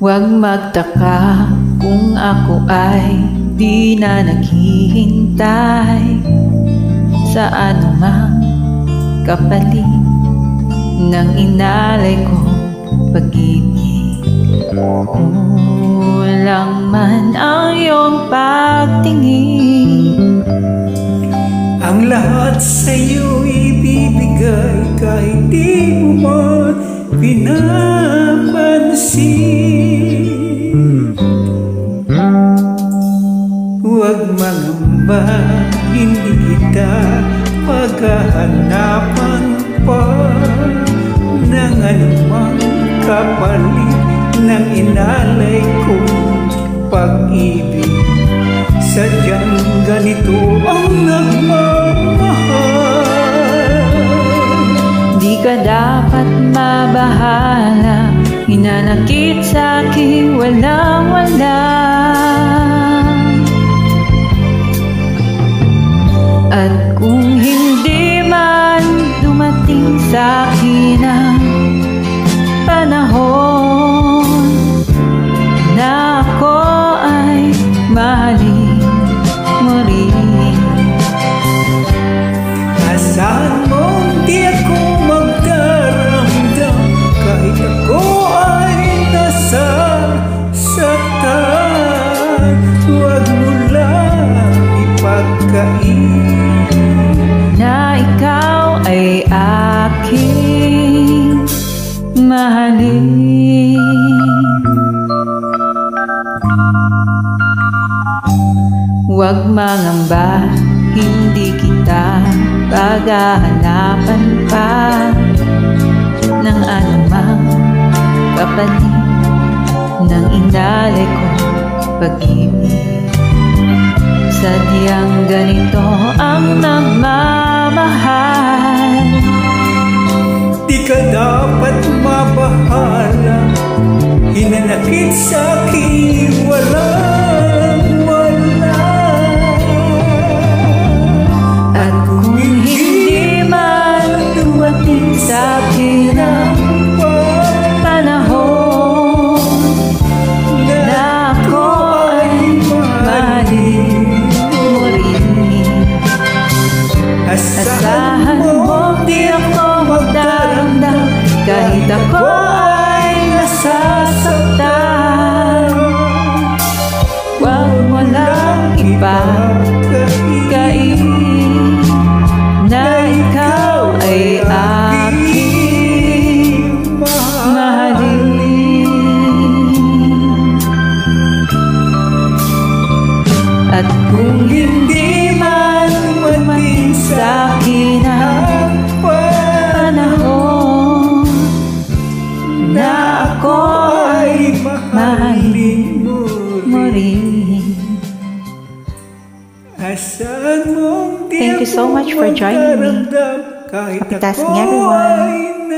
Huwag magtaka kung ako ay di na naghihintay sa anumang kapalit ng inalay kong pag-ibig. Kulang man ang iyong pagtingin, ang lahat sa'yo ibibigay kahit di mo man pinapansin. Huwag mangamba, hindi kita paghahanapan pa ng anumang kapalit ng inalay kong pag-ibig. Sadyang ganito ang nagmamahal. Di ka dapat mabahala, hinanakit sa'kin walang-wala. At kung hindi man dumating sa'kin ang panahon na ako ay mahalin mo rin, asahan mong di ako magdaramdam kahit ako ay nasasaktan. Huwag mo lang ipagkain na ikaw ay aking mahalin. Huwag mangamba, hindi kita paghahanapan pa ng anumang kapalit ng inalay kong pag-ibig. Sadyang ganito ang nagmamahal. Di ka dapat mabahala, hinanakit sa'kin walang-wala. At kung hindi man dumating sa'kin ang panahon na ako ay mahalin mo rin, asahan mo di ako magdaramdam kahit ako ay nasasaktan. Huwag mo lang ipagkain na ikaw ay aking mahalin. At kung hindi man dumating sa'kin ang panahon na ako ay mahalin mo rin. Thank you so much for joining me. Happy tasking, everyone.